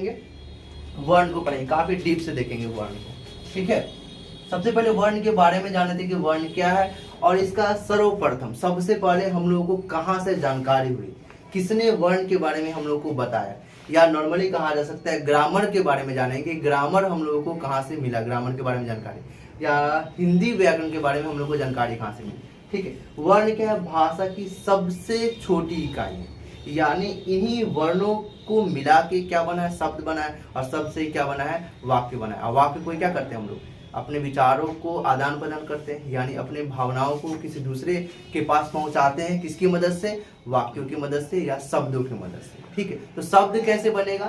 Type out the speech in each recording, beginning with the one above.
करेंगे, वर्ण को पढ़ेंगे, काफी डीप से देखेंगे वर्ण को। ठीक है, सबसे पहले वर्ण के बारे में जान लेते हैं कि वर्ण क्या है और इसका सर्वप्रथम सबसे पहले हम लोगों को कहाँ से जानकारी हुई, किसने वर्ण के बारे में हम लोगों को बताया, या नॉर्मली कहा जा सकता है ग्रामर के बारे में जानेंगे, ग्रामर हम लोगों को कहाँ से मिला, ग्रामर के बारे में जानकारी, या हिंदी व्याकरण के बारे में हम लोग को जानकारी कहाँ से मिली। ठीक है, वर्ण क्या है, भाषा की सबसे छोटी इकाई है, यानी इन्हीं वर्णों को मिला के क्या बना है, शब्द बना है, और शब्द से क्या बना है, वाक्य बना है। और वाक्य को क्या करते हैं हम लोग, अपने विचारों को आदान प्रदान करते हैं, यानी अपने भावनाओं को किसी दूसरे के पास पहुंचाते हैं, किसकी मदद से, वाक्यों की मदद से या शब्दों की मदद से। ठीक है, तो शब्द कैसे बनेगा,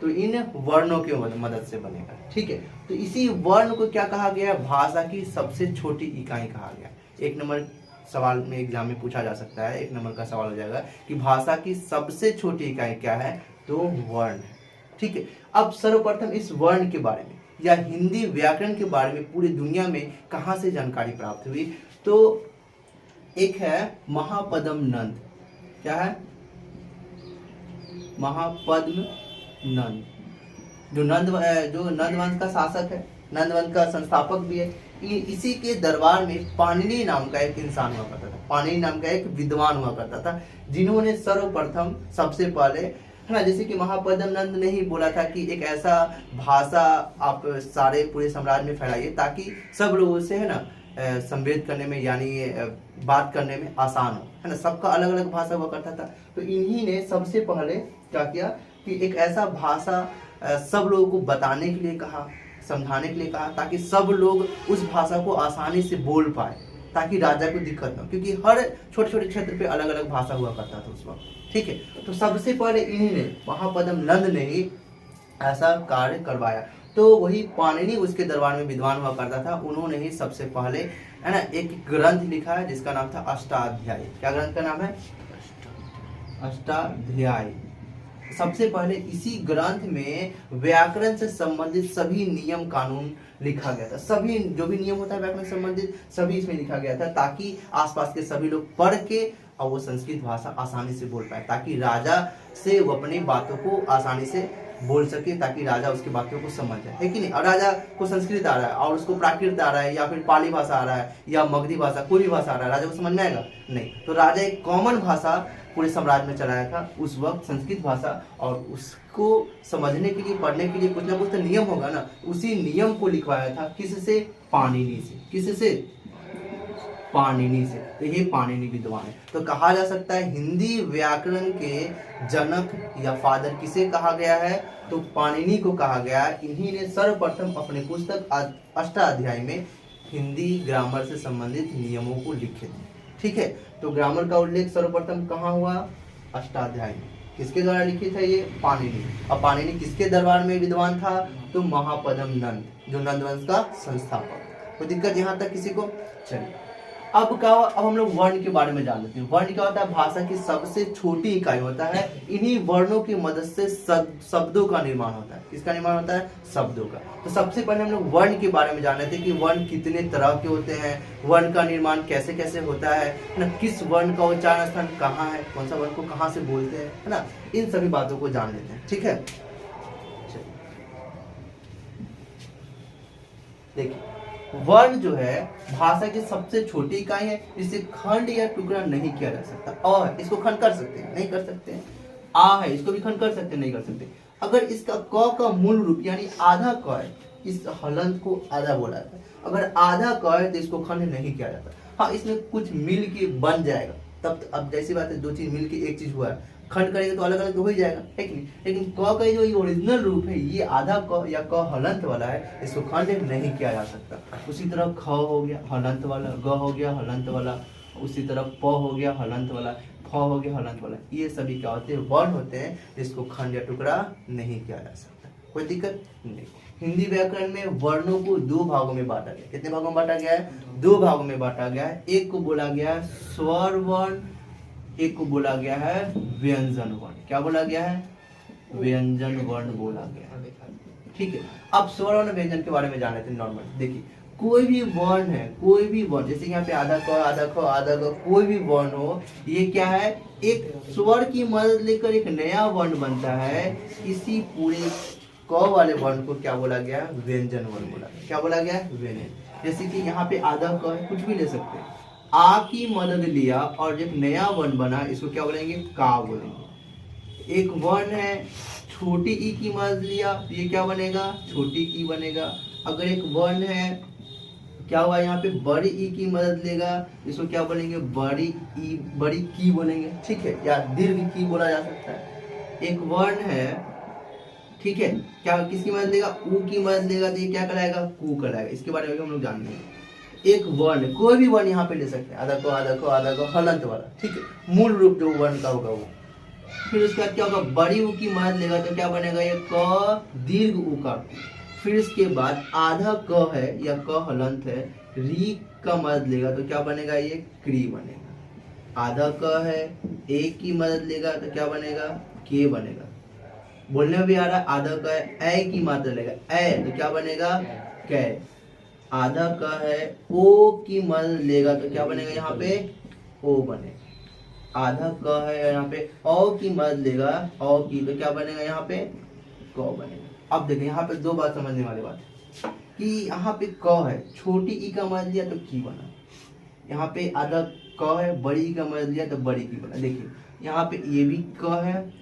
तो इन वर्णों की मदद से बनेगा। ठीक है, तो इसी वर्ण को क्या कहा गया है, भाषा की सबसे छोटी इकाई कहा गया। एक नंबर सवाल में एग्जाम में पूछा जा सकता है, एक नंबर का सवाल हो जाएगा कि भाषा की सबसे छोटी इकाई क्या है, तो वर्ण है। ठीक है, अब सर्वप्रथम इस वर्ण के बारे में या हिंदी व्याकरण के बारे में पूरी दुनिया में कहां से जानकारी प्राप्त हुई, तो एक है महापद्म नंद। क्या है, महापद्म नंद, जो नंद वंश का शासक है, नंद वंश का संस्थापक भी है। इसी के दरबार में पाणिनि नाम का एक इंसान हुआ करता था, पाणिनि नाम का एक विद्वान हुआ करता था, जिन्होंने सर्वप्रथम सबसे पहले, है ना, जैसे कि महापद्म नंद ने ही बोला था कि एक ऐसा भाषा आप सारे पूरे साम्राज्य में फैलाइए ताकि सब लोगों से, है ना, संवेद करने में यानी बात करने में आसान हो, है ना, सबका अलग अलग भाषा हुआ करता था। तो इन्हीं ने सबसे पहले क्या किया कि एक ऐसा भाषा सब लोगों को बताने के लिए कहा, समझाने के लिए कहा, ताकि सब लोग उस भाषा को आसानी से बोल पाए, ताकि राजा को दिक्कत न, क्योंकि हर छोटे छोटे क्षेत्र पे अलग अलग भाषा हुआ करता था उस वक्त। ठीक है, तो सबसे पहले इन्हीं ने, महापद्म नंद ने ही ऐसा कार्य करवाया। तो वही पाणिनि उसके दरबार में विद्वान हुआ करता था, उन्होंने ही सबसे पहले, है ना, एक ग्रंथ लिखा है जिसका नाम था अष्टाध्यायी। क्या ग्रंथ का नाम है, अष्टाध्यायी। सबसे पहले इसी ग्रंथ में व्याकरण से संबंधित सभी नियम कानून लिखा गया था, सभी जो भी नियम होता है व्याकरण से संबंधित सभी इसमें लिखा गया था, ताकि आसपास के सभी लोग पढ़ के और वो संस्कृत भाषा आसानी से बोल पाए, ताकि राजा से वो अपनी बातों को आसानी से बोल सके, ताकि राजा उसकी बातों को समझ जाए, है कि नहीं। और राजा को संस्कृत आ रहा है और उसको प्राकृत आ रहा है, या फिर पाली भाषा आ रहा है, या मगधी भाषा, कोई भी भाषा आ रहा है, राजा को समझ में आएगा नहीं। तो राजा एक कॉमन भाषा पूरे साम्राज्य में चलाया था उस वक्त, संस्कृत भाषा, और उसको समझने के लिए, पढ़ने के लिए कुछ ना कुछ तो नियम होगा ना, उसी नियम को लिखवाया था किससे, पाणिनि से। किससे, पाणिनि से। तो ये पाणिनि विद्वान है। तो कहा जा सकता है हिंदी व्याकरण के जनक या फादर किसे कहा गया है, तो पाणिनि को कहा गया है। इन्हीं ने सर्वप्रथम अपने पुस्तक अष्टाध्यायी में हिंदी ग्रामर से संबंधित नियमों को लिखे थे। ठीक है, तो ग्रामर का उल्लेख सर्वप्रथम कहाँ हुआ, अष्टाध्यायी में। किसके द्वारा लिखित है ये, पाणिनि। अब पाणिनि किसके दरबार में विद्वान था, तो महापद्म नंद, जो नंद वंश का संस्थापक। कोई दिक्कत यहाँ तक किसी को, चलिए अब हम लोग वर्ण के बारे में जान लेते हैं। वर्ण क्या होता है, भाषा की सबसे छोटी इकाई होता है। इन्हीं वर्णों की मदद से शब्दों का निर्माण होता है। किसका निर्माण होता है, शब्दों का। तो सबसे पहले हम लोग वर्ण के बारे में जान लेते हैं कि वर्ण कितने तरह के होते हैं, वर्ण का निर्माण कैसे कैसे होता है ना, किस वर्ण का उच्चारण स्थान कहाँ है, कौन सा वर्ण को कहाँ से बोलते हैं, है ना, इन सभी बातों को जान लेते हैं। ठीक है, देखिए वर्ण जो है भाषा की सबसे छोटी इकाई है, जिसे खंड या टुकड़ा नहीं किया जा सकता। अ है, इसको खंड कर सकते हैं, नहीं कर सकते हैं। आ है, इसको भी खंड कर सकते हैं, नहीं कर सकते। अगर इसका क का मूल रूप यानी आधा क है, इस हलंत को आधा बोला जाता है। अगर आधा क है तो इसको खंड नहीं किया जाता। हाँ, इसमें कुछ मिल के बन जाएगा, तब अब जैसी बात है, दो चीज मिल के एक चीज हुआ है, खंड करेगा तो अलग अलग तो हो ही जाएगा, है कि नहीं। लेकिन क का जो ये ओरिजिनल रूप है, ये आधा क या क हलंत वाला है, इसको खंड नहीं किया जा सकता। उसी तरह ख हो गया हलंत वाला, ग हो गया हलंत वाला, उसी तरह प हो गया हलंत वाला, फ हो गया हलंत वाला। ये सभी क्या होते हैं, वर्ण होते हैं, जिसको खंड या टुकड़ा नहीं किया जा सकता। कोई दिक्कत नहीं। हिंदी व्याकरण में वर्णों को दो भागों में बांटा गया। कितने भागों में बांटा गया है, दो भागों में बांटा गया है। एक को बोला गया है स्वर वर्ण, एक को बोला गया है व्यंजन वर्ण। क्या बोला गया है, व्यंजन वर्ण बोला गया है। ठीक है, अब स्वर और व्यंजन के बारे में जान लेते हैं। नॉर्मल देखिए, कोई भी वर्ण है, कोई भी वर्ण, जैसे यहाँ पे आधा क आधा ख आधा ग, कोई भी वर्ण हो, ये क्या है, एक स्वर की मदद लेकर एक नया वर्ण बनता है। इसी पूरे क वाले वर्ण को क्या बोला गया, व्यंजन वर्ण बोला गया। क्या बोला गया, व्यंजन। जैसे कि यहाँ पे आधा क है, कुछ भी ले सकते हैं, आ की मदद लिया और एक नया वर्ण बना, इसको क्या बोलेंगे, का बोलेंगे। एक वर्ण है, छोटी ई की मदद लिया तो ये क्या बनेगा, छोटी ई बनेगा। अगर एक वर्ण है, क्या हुआ यहाँ पे, बड़ी ई की मदद लेगा, इसको क्या बोलेंगे, बड़ी ई, बड़ी की बोलेंगे, ठीक है, या दीर्घ की बोला जा सकता है। एक वर्ण है, ठीक है, क्या किसकी मदद लेगा, ऊ की मदद लेगा तो ये क्या कहलाएगा, कू कहलाएगा। इसके बारे में हम लोग जानते हैं। एक वर्ण, कोई भी वर्ण यहाँ पे ले सकते हैं, आधा को आधा को आधा को, हलंत वाला, ठीक है, मूल रूप जो वर्ण का होगा वो। फिर उसके बाद क्या होगा, बड़ी ऊ की मदद लेगा तो क्या बनेगा, ये क दीर्घ ऊ का। फिर इसके बाद आधा क है या क हलंत है, री का मदद लेगा तो क्या बनेगा, ये क्री बनेगा। आधा क है, ए की मदद लेगा तो क्या बनेगा, के बनेगा। बोलने में भी आ रहा है, आधा क है, ए की मात्रा लेगा, ए तो क्या बनेगा, कै। आधा क है, ओ की मदद लेगा तो क्या बनेगा, यहाँ पे ओ बनेगा। आधा क है, यहाँ पे औ की मदद लेगा, औ की तो क्या बनेगा, यहाँ पे क बनेगा। अब देखिए यहाँ पे दो बात समझने वाली बात है कि यहाँ पे क है, छोटी ई का मदद लिया तो की बना। यहाँ पे आधा क है, बड़ी ई का मदद लिया तो बड़ी की बना। देखिए यहाँ पे ये भी क है,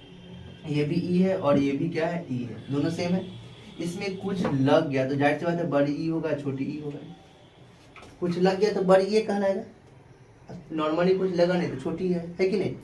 ये भी ई है, और ये भी क्या है, ई है, दोनों सेम है। इसमें कुछ लग गया तो जाहिर सी बात है बड़ी ई होगा, छोटी ई होगा। कुछ लग गया तो बड़ी ये कहलाएगा, नॉर्मली कुछ लगा नहीं तो छोटी है कि नहीं।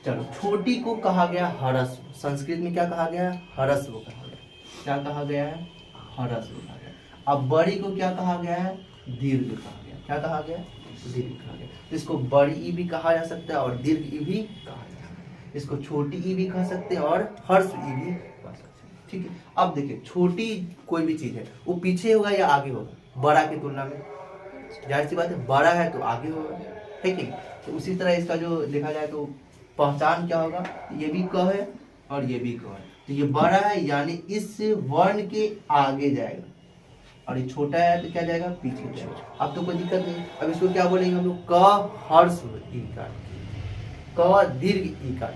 चलो, छोटी को कहा गया हरस्व, संस्कृत में क्या कहा गया, हरस्व कहा गया। क्या कहा गया है, हरस्व कहा गया। अब बड़ी को क्या कहा गया है, दीर्घ कहा गया। क्या कहा गया, दीर्घ कहा गया। इसको बड़ी ई भी कहा जा सकता है और दीर्घ ई भी कहा जा सकता है। इसको छोटी ई भी कह सकते हैं और हर्ष ई भी कह सकते हैं, ठीक है। अब देखिए, छोटी कोई भी चीज है, वो पीछे होगा या आगे होगा, बड़ा की तुलना में। जाहिर सी बात है, बड़ा है तो आगे होगा, है कि नहीं। तो उसी तरह इसका जो देखा जाए तो पहचान क्या होगा, ये भी क है और ये भी क है, तो ये बड़ा है यानी इस वर्ण के आगे जाएगा, और ये छोटा है तो क्या जाएगा, पीछे जाएगा। अब तो कोई दिक्कत नहीं। अब इसको क्या बोलेंगे हम लोग, क हर्ष ई का, क दीर्घ ई का।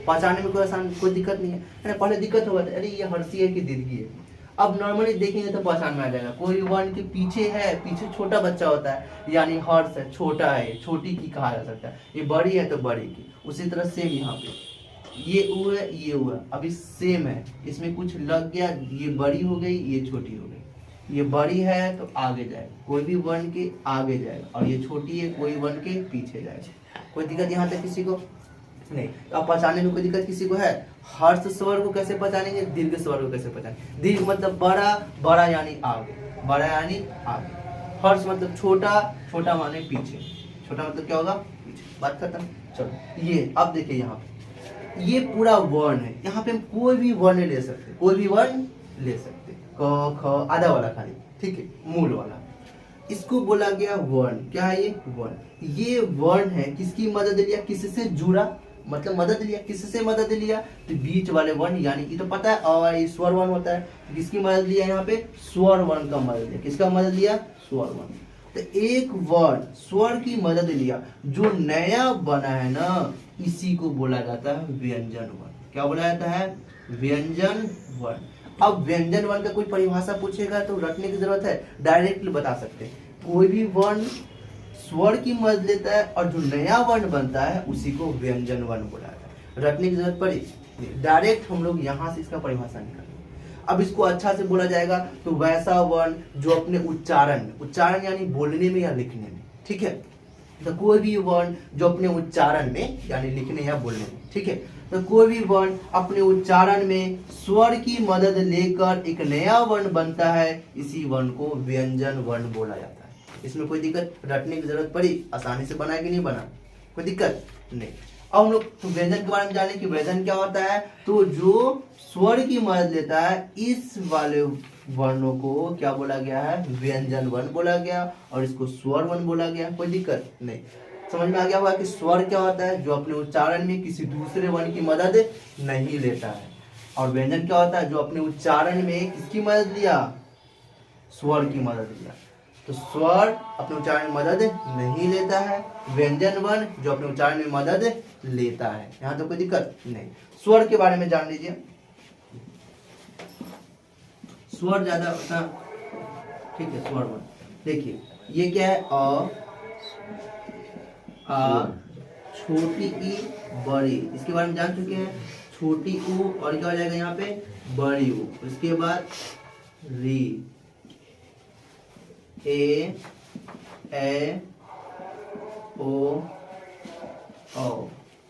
पहचानने में कोई दिक्कत नहीं है। पहले दिक्कत होगा अरे ये हर्षी है कि दीर्घी है। अब नॉर्मली देखेंगे तो पहचान में आ जाएगा। कोई वर्ण के पीछे है, पीछे छोटा बच्चा होता है यानी हर्ष है, छोटा है, छोटी की कहा जा सकता है। ये बड़ी है तो बड़ी की। उसी तरह सेम यहाँ पे ये ऊ है, ये ऊ है, अभी सेम है। इसमें कुछ लग गया, ये बड़ी हो गई, ये छोटी हो गई। ये बड़ी है तो आगे जाएगा, कोई भी वर्ण के आगे जाएगा, और ये छोटी है, कोई वर्ण के पीछे जाएगा। कोई दिक्कत यहाँ तक किसी को नहीं। तो अब पहचानने में कोई दिक्कत किसी को है। हर्ष स्वर को कैसे पहचानेंगे, दीर्घ स्वर को कैसे पहचानेंगे। दीर्घ मतलब बड़ा, बड़ा यानी आगे, बड़ा यानी आगे। हर्ष मतलब छोटा, छोटा माने पीछे, छोटा मतलब क्या होगा, पीछे। बात खत्म। चलो, ये अब देखिए यहाँ पे ये पूरा वर्ण है। यहाँ पे हम कोई भी वर्ण ले सकते, कोई भी वर्ण ले सकते, क ख आधा वाला खाली, ठीक है, मूल वाला। इसको बोला गया वर्ण। क्या है ये, वर्ण। ये वर्ण है, किसकी मदद लिया, किससे जुड़ा, मतलब मदद लिया, किससे मदद लिया, तो बीच वाले वर्ण, यानी ये तो पता है और ये स्वर वर्ण होता है। किसकी मदद लिया, यहाँ पे स्वर वर्ण का मदद लिया। किसका मदद लिया, स्वर वर्ण। तो एक वर्ण स्वर की मदद लिया, जो नया बना है ना, इसी को बोला जाता है व्यंजन वर्ण। क्या बोला जाता है, व्यंजन वर्ण। अब व्यंजन वर्ण का कोई परिभाषा पूछेगा तो रटने की जरूरत है, डायरेक्टली बता सकते हैं। कोई भी वर्ण स्वर की मदद लेता है और जो नया वर्ण बनता है उसी को व्यंजन वर्ण बोला जाता है। रटने की जरूरत पड़ी, डायरेक्ट हम लोग यहाँ से इसका परिभाषा निकालेंगे। अब इसको अच्छा से बोला जाएगा तो वैसा वर्ण जो अपने उच्चारण में, उच्चारण यानी बोलने में या लिखने में, ठीक है, तो कोई भी वर्ण जो अपने उच्चारण में यानी लिखने या बोलने में, ठीक है, तो कोई भी वर्ण अपने उच्चारण में स्वर की मदद लेकर एक नया वर्ण बनता है, इसी वर्ण को व्यंजन वर्ण बोला जाता है। इसमें कोई दिक्कत, रटने की जरूरत पड़ी, आसानी से बना कि नहीं बना, कोई दिक्कत नहीं। अब हम लोग तो व्यंजन के बारे में जाने कि व्यंजन क्या होता है। तो जो स्वर की मदद लेता है, इस वाले वर्णों को क्या बोला गया है, व्यंजन वर्ण बोला गया, और इसको स्वर वर्ण बोला गया। कोई दिक्कत नहीं, समझ में आ गया होगा कि स्वर क्या होता है, जो अपने उच्चारण में किसी दूसरे वर्ण की मदद नहीं लेता है, और व्यंजन क्या होता है, जो अपने उच्चारण में किसकी मदद लिया, स्वर की मदद लिया। तो स्वर अपने उच्चारण में मदद नहीं लेता है, व्यंजन वर्ण जो अपने उच्चारण में मदद लेता है। यहाँ तो कोई दिक्कत नहीं। स्वर के बारे में जान लीजिए। स्वर ज्यादा होता, ठीक है, स्वर वर्ण देखिए ये क्या है, आ, छोटी ई बड़ी, इसके बारे में जान चुके हैं। छोटी ऊ और क्या हो जाएगा यहाँ पे, बड़ी ऊ। उसके बाद री, ए ओ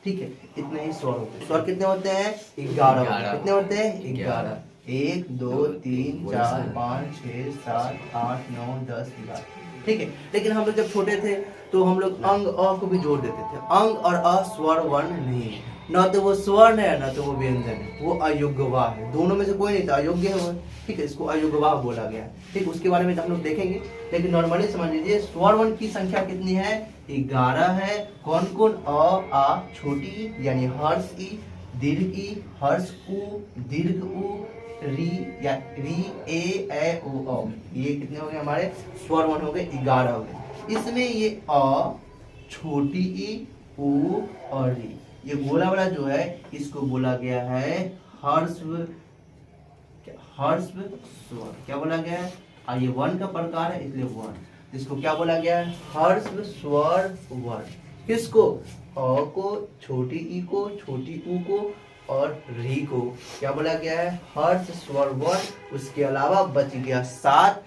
ठीक है, इतने ही स्वर होते हैं। स्वर कितने होते हैं, 11। कितने होते हैं, 11। 1 2 3 4 5 6 7 8 9 10 11। ठीक है, लेकिन हम लोग जब छोटे थे तो हम लोग अंग अ को भी जोड़ देते थे। अंग और अ स्वर वर्ण नहीं है, ना तो वो स्वर्ण है ना तो वो व्यंजन है, वो अयोग्यवाह है। दोनों में से कोई नहीं था, अयोग्य है वो। ठीक है, इसको अयोग्यवाह बोला गया है। ठीक, उसके बारे में हम लोग देखेंगे, लेकिन नॉर्मली समझ लीजिए स्वर वर्ण की संख्या कितनी है, 11 है। कौन कौन, अ आ छोटी यानी हर्ष ई, दीर्घ ई, हर्ष उ, दीर्घ उ, री या री, ए ओ। ये कितने हो गए हमारे स्वर वर्ण हो गए, 11 हो गए। इसमें ये अ, छोटी ई, उ और री, ये गोला वाला जो है इसको बोला गया है हर्स्व स्वर। क्या बोला गया है, और ये वर्ण का प्रकार है इसलिए वर्ण। इसको क्या बोला गया है, हर्स्व स्वर वर्ण। किसको, अ को, छोटी ई को, छोटी ऊ को और री को क्या बोला गया है, हर्ष स्वर वर्ण। उसके अलावा बच गया 7,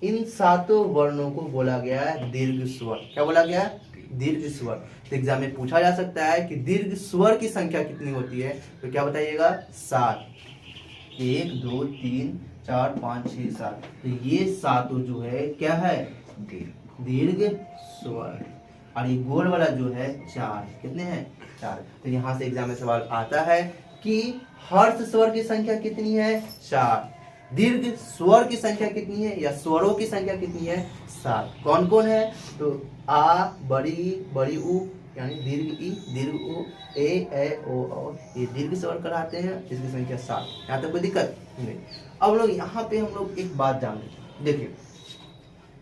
इन 7 वर्णों को बोला गया है दीर्घ स्वर। क्या बोला गया है, दीर्घ स्वर। तो एग्जाम में पूछा जा सकता है कि दीर्घ स्वर की संख्या कितनी होती है, तो क्या बताइएगा, 7। 1 2 3 4 5 6 7। तो ये 7 जो है क्या है, दीर्घ स्वर। और ये गोल वाला जो है 4, कितने हैं, 4। तो यहाँ से एग्जाम में सवाल आता है कि हर्ष स्वर की संख्या कितनी है, 4। दीर्घ स्वर की संख्या कितनी है या स्वरों की संख्या कितनी है, 7। कौन कौन है, तो आ, बड़ी ऊ यानी दीर्घ ई, दीर्घ उ, ए ओ। ये दीर्घ स्वर कराते हैं, इसकी संख्या 7। यहाँ तक कोई दिक्कत नहीं। अब लोग यहाँ पे हम लोग एक बात जान लेते, देखिए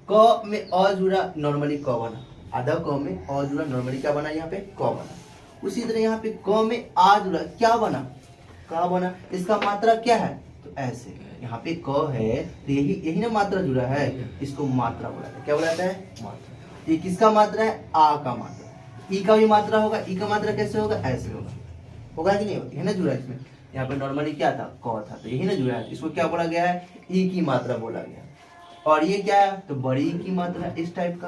क में अ जुड़ा नॉर्मली क बना, आधा क में अ जुड़ा नॉर्मली क्या बना, यहाँ पे क बना। उसी तरह यहाँ पे क में आ जुड़ा क्या बना, क बना। इसका मात्रा क्या है, तो ऐसे यहाँ पे क है तो यही ना मात्रा जुड़ा है, इसको मात्रा बोला है। क्या बोला जाता है, मात्रा। ये किसका मात्रा है, आ का मात्रा। ई का भी मात्रा होगा, ई का मात्रा कैसे होगा, ऐसे होगा, होगा कि नहीं होगा, यही ना जुड़ा है इसमें। यहाँ पे नॉर्मली क्या था, क था, तो यही ना जुड़ा है, इसको क्या बोला गया है, ई की मात्रा बोला गया। और ये क्या है, तो बड़ी ई की मात्रा, इस टाइप का,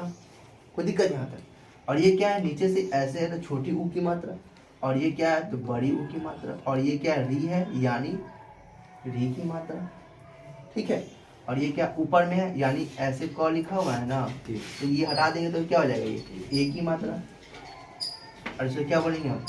कोई दिक्कत यहाँ तक। और ये क्या है, नीचे से ऐसे है तो छोटी ऊ की मात्रा, और ये क्या है, तो बड़ी ऊ की मात्रा। और ये क्या री है यानी री की मात्रा। ठीक है, और ये क्या ऊपर में है यानी ऐसे क लिखा हुआ है ना, तो ये हटा देंगे तो क्या हो जाएगा, ये ए की मात्रा। और इसे क्या बोलेंगे हम,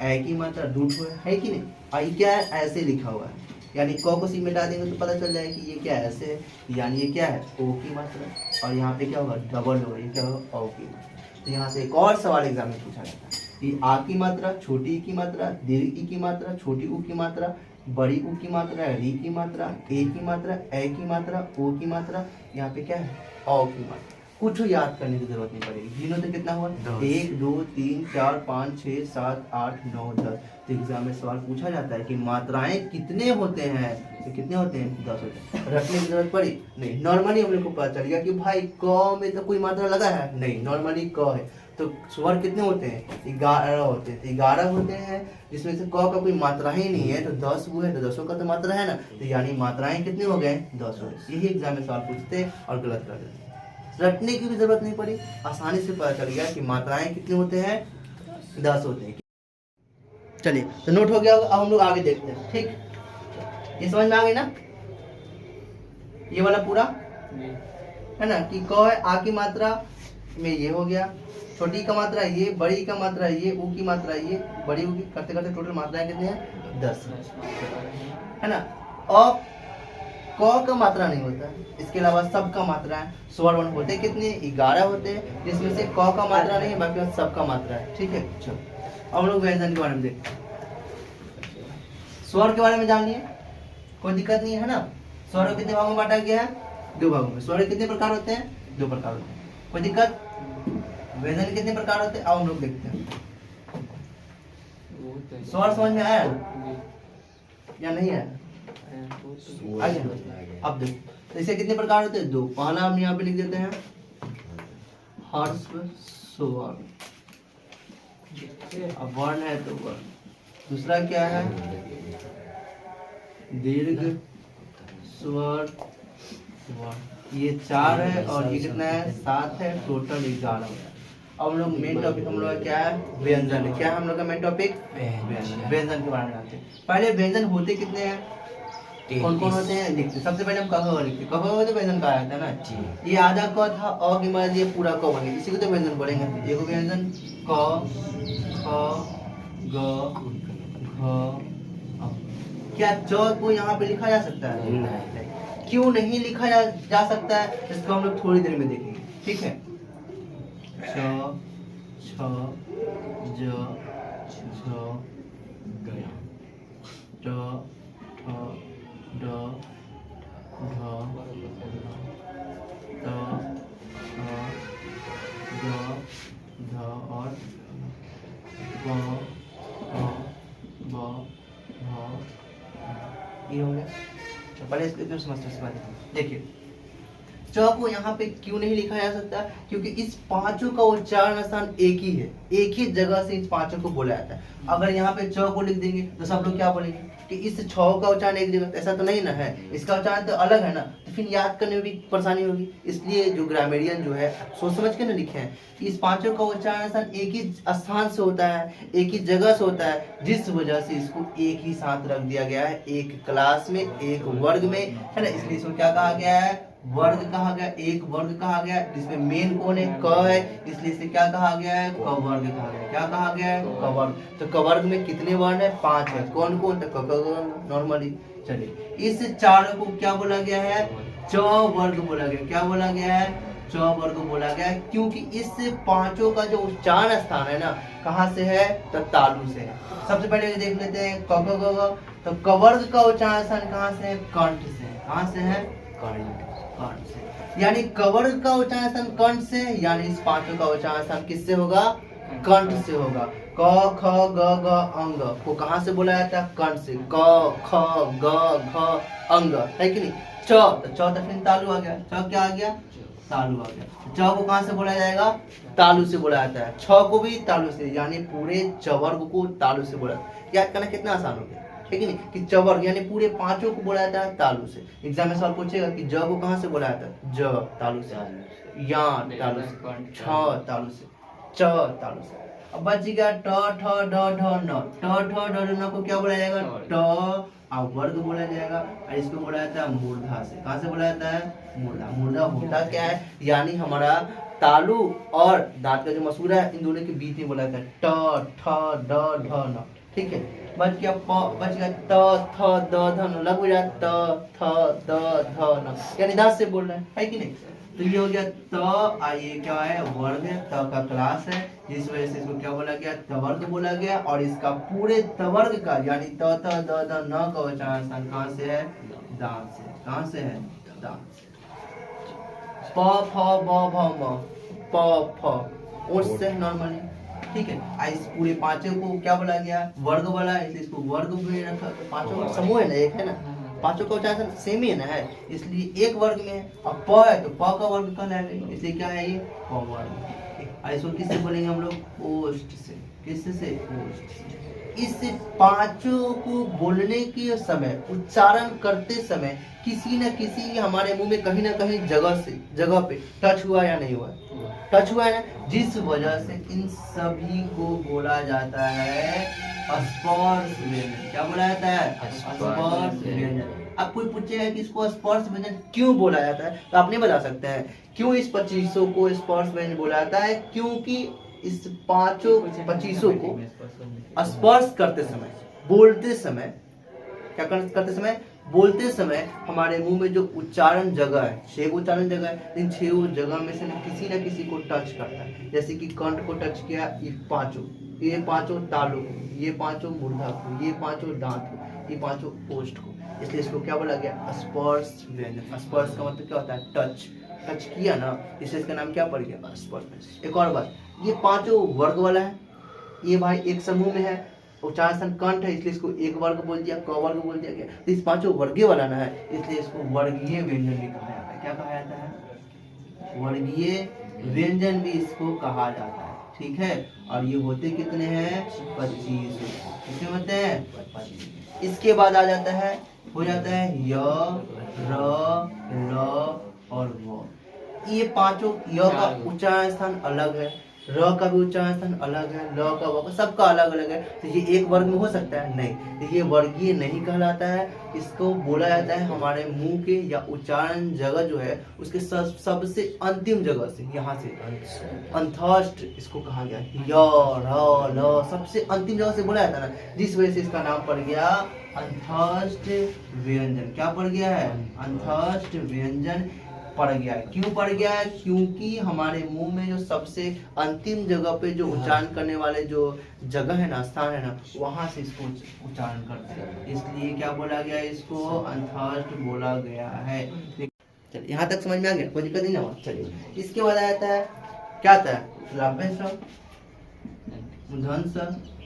ए की मात्रा, रूट है कि नहीं। और ये क्या है, ऐसे लिखा हुआ है यानी क को सी मिटा देंगे तो पता चल जाएगा कि ये क्या है, ऐसे है यानी ये क्या है, ओ की मात्रा। और यहाँ पे क्या होगा, डबल होगा, ये क्या होगा, ओ की मात्रा। तो यहाँ से एक और सवाल एग्जाम में पूछा जाता है कि आ की मात्रा, छोटी ई की मात्रा, दीर्घ ई की मात्रा, छोटी ऊ की मात्रा, बड़ी ऊ की मात्रा, री की मात्रा, ए की मात्रा, ए की मात्रा, ओ की मात्रा, यहाँ पे क्या है, औ की मात्रा। कुछ याद करने की जरूरत नहीं पड़ेगी। गिनो तो कितना हुआ, 1 2 3 4 5 6 7 8 9 10। तो एग्जाम में सवाल पूछा जाता है कि मात्राएं कितने होते हैं, तो कितने होते हैं, 10 होते हैं। रखने की जरूरत पड़ी नहीं, नॉर्मली हम लोग को पता चल गया कि भाई क में तो कोई मात्रा लगा है नहीं, नॉर्मली क है। तो स्वर कितने होते हैं, 11 होते हैं। तो 11 होते हैं जिसमें से क का कोई मात्रा ही नहीं है, तो 10 वो है, तो 10 का तो मात्रा है ना, तो यानी मात्राएं कितने हो गए, 10 हो गए। यही एग्जाम में सवाल पूछते हैं और गलत कर देते हैं। रटने की भी जरूरत नहीं पड़ी, आसानी से पता चल गया कि मात्राएं कितने होते हैं, 10 होते हैं। चलिए, तो नोट हो गया होगा। अब हम लोग आगे देखते हैं। ठीक, ये समझ में आ गई ना, ये वाला पूरा है ना, कि क है, आ की मात्रा में ये हो गया, छोटी का मात्रा ये, बड़ी का मात्रा ये, ऊ की मात्रा ये, बड़ी ऊ की, करते करते टोटल मात्राएं कितने हैं, 10 है ना। और क का मात्रा नहीं होता है, इसके अलावा सब का मात्रा है। स्वर वर्ण होते कितने, 11 होते हैं, जिसमें से क का मात्रा नहीं है, बाकी सब का मात्रा है। ठीक है, चलो अब हम लोग व्यंजन के बारे में देखते हैं। स्वर के बारे में जान लिए, कोई दिक्कत नहीं है ना। स्वर कितने भागों में बांटा गया है, 2 भागों में। स्वर कितने प्रकार होते हैं, दो प्रकार होते हैं। कोई दिक्कत? व्यंजन कितने प्रकार होते हैं आओ हम लोग देखते हैं। स्वर समझ में आया या नहीं आया? आ गया। अब देखो तो इसे कितने प्रकार होते हैं? दो। पहला हम यहाँ पे लिख देते हैं ह्रस्व स्वर, अब वर्ण है तो वर्ण। दूसरा क्या है? दीर्घ स्वर वर्ण। ये 4 है और ये कितना है? 7 है, टोटल 11 है। अब हम लोग मेन टॉपिक हम लोग का क्या है? व्यंजन। क्या है हम लोग का मेन टॉपिक? व्यंजन के बारे में जानते हैं। पहले व्यंजन होते कितने हैं, कौन कौन होते हैं लिखते। सबसे पहले हम क लिखते, क तो व्यंजन कहा जाता है ना। ये आधा क था, अ की मदद ये पूरा क बन गया, इसी को तो व्यंजन बोलेंगे। देखो व्यंजन क ख ग घ। क्या च को यहाँ पे लिखा जा सकता है? क्यों नहीं लिखा जा सकता है, इसको हम लोग थोड़ी देर में देखेंगे। ठीक है। छ छ ज झ ट ठ ड ढ त थ ग ध और ब भ भ। ये हो गया। पहले इसको समझते देखिए च को यहाँ पे क्यों नहीं लिखा जा सकता? क्योंकि इस पांचों का उच्चारण स्थान एक ही है, एक ही जगह से इस पांचों को बोला जाता है। अगर यहाँ पे च को लिख देंगे तो सब लोग क्या बोलेंगे कि इस छ का उच्चारण एक जगह, ऐसा तो नहीं ना है, इसका उच्चारण तो अलग है ना, तो फिर याद करने में भी परेशानी होगी। इसलिए जो ग्रामेरियन जो है सोच समझ के ना लिखे हैं कि इस पांचों का उच्चारण स्थान एक ही स्थान से होता है, एक ही जगह से होता है, जिस वजह से इसको एक ही साथ रख दिया गया है, एक क्लास में, एक वर्ग में, है ना। इसलिए इसको क्या कहा गया है? वर्ग कहा गया, एक वर्ग कहा गया, जिसमें मेन कौन है? क है, इसलिए इसे क्या कहा गया है? क वर्ग कहा गया। क्या कहा गया है? क वर्ग। तो क वर्ग में कितने वर्ण है? 5 है। कौन कौन? तो क नॉर्मली। चलिए इस चारों को क्या बोला गया है? च वर्ग बोला गया। क्या बोला गया है? च वर्ग बोला गया है, क्योंकि इस पांचों का जो उच्चारण स्थान है ना, कहाँ से है? तो तालु से है। सबसे पहले देख लेते हैं क क ग। तो क वर्ग का उच्चारण स्थान कहाँ से है? कंठ से। कहाँ से है? कंठ से। यानी कवर्ग का उच्चारण स्थान कंठ से, यानी इस पांचों का उच्चारण स्थान किससे होगा? कंठ से होगा। क ख ग घ अंग को कहाँ से बोला जाता है? कंठ से। क ख ग घ अंग है कि नहीं। च तो फिर तालु आ गया। च क्या आ गया? तालु आ गया। च को कहाँ से बोला जाएगा? तालु से बोला जाता है। छ को भी तालु से, यानी पूरे चवर्ग को तालु से बोला। याद करना कितना आसान हो गया, ठीक है नहीं। कि चवर्ग यानी पूरे पांचों को बोला जाता है तालु से। एग्जाम में सवाल पूछेगा कि ज को कहाँ से बोला जाता है? ज तालु से, या तालु से, छ तालु से, च तालु से। अब बच गया ट ठ ड ढ न। ट ठ ड ढ न को क्या बोला जाएगा? ट और वर्ग बोला जाएगा, और इसको बोला जाता है मूर्धा से। कहाँ से बोला जाता है? मूर्धा। मूर्धा होता क्या है? यानी हमारा तालु और दांत का जो मसूड़ा है, इन दोनों के बीच में बोला जाता है ट ठ ड ढ न। ठीक है। बच गया बच गया त थ द ध न। लग गया त थ द ध न, यानी दांत से बोल रहे हैं, है कि नहीं। तो ये हो गया त। ये क्या है? वर्ग है, त का क्लास है, जिस वजह से इसको क्या बोला गया? तवर्ग बोला गया। और इसका पूरे तवर्ग का यानी त थ द ध न का उच्चारण स्थान कहाँ से है? दांत से। कहाँ से है? दांत से। प फ ब भ म, प फ ओठ से नॉर्मली। ठीक है। इस पूरे पांचों को क्या बोला गया? वर्ग बोला, इसलिए इसको वर्ग में रखा। पांचों समूह है ना, एक है ना, पांचों का उच्चारण सेम ही है ना, है, इसलिए एक वर्ग में है। अब प है तो प का वर्ग कहलाएगा, इसलिए क्या है? ये प वर्ग। इसको किससे बोलेंगे हम लोग? ओष्ठ से। किससे? ओष्ठ से। इस पांचों को बोलने के समय, उच्चारण करते समय किसी न किसी हमारे मुंह में कहीं ना कहीं जगह पे टच हुआ या नहीं हुआ? टच हुआ है ना, जिस वजह से इन सभी को बोला जाता है स्पर्श व्यंजन। क्या बोला जाता है? स्पर्श व्यंजन। अब कोई पूछेगा कि इसको स्पर्श व्यंजन क्यों बोला जाता है, तो आप नहीं बता सकते हैं क्यों इस 2500 को स्पर्श व्यंजन बोला जाता है? क्योंकि इस पांचों 2500 को स्पर्श करते समय, बोलते समय, क्या करते समय? बोलते समय हमारे मुंह में जो उच्चारण जगह है, 6 उच्चारण जगह है, इन 6 जगह में से किसी न किसी को टच करता है। जैसे कि कंठ को टच किया, ये पांचों तालु को, ये पांचों मूर्धा को, ये पांचों दांत को, ये पांचों ओष्ठ को, इसलिए इसको क्या बोला गया? स्पर्श व्यंजन। स्पर्श का मतलब क्या होता है? टच। टच किया ना, इसलिए इसका नाम क्या पड़ गया, स्पर्श। एक और बात, ये पांचों वर्ग वाला है, ये भाई एक समूह में है, उच्चारण स्थान कंठ है इसलिए इसको एक वर्ग बोल दिया, क वर्ग बोल दिया गया। तो इस पांचों वर्गीय वाला ना है, इसलिए इसको वर्गीय व्यंजन भी कहा जाता है। क्या कहा जाता है, वर्गीय व्यंजन भी इसको कहा जाता है, ठीक है। और ये होते कितने हैं, 25। कितने होते हैं, 25। इसके बाद आ जाता है, हो जाता है य, र, ल और व। ये पांचों, य का उच्चारण स्थान अलग है, र का भी उच्चारण स्थान अलग है, ल का, व का, सबका अलग अलग है। तो ये एक वर्ग में हो सकता है, नहीं, तो ये वर्गीय नहीं कहलाता है। इसको बोला जाता है हमारे मुंह के या उच्चारण जगह जो है उसके सबसे अंतिम जगह से, यहाँ से अंतस्थ इसको कहा गया, य, र, ल, सबसे अंतिम जगह से बोला जाता है ना, जिस वजह से इसका नाम पड़ गया अंतस्थ व्यंजन। क्या पड़ गया है, अंतस्थ व्यंजन पड़ गया है। क्यों पड़ गया है, क्योंकि हमारे मुंह में जो सबसे अंतिम जगह पे जो उच्चारण करने वाले जो जगह है ना, स्थान है ना, वहां से इसको उच्चारण करते हैं, इसलिए क्या बोला गया, इसको अंतस्थ बोला गया है। चलिए यहाँ तक समझ में आ गया, कोई दिक्कत नहीं ना। चलिए इसके बाद आता है, क्या आता है, लंबे स, मूर्धन स,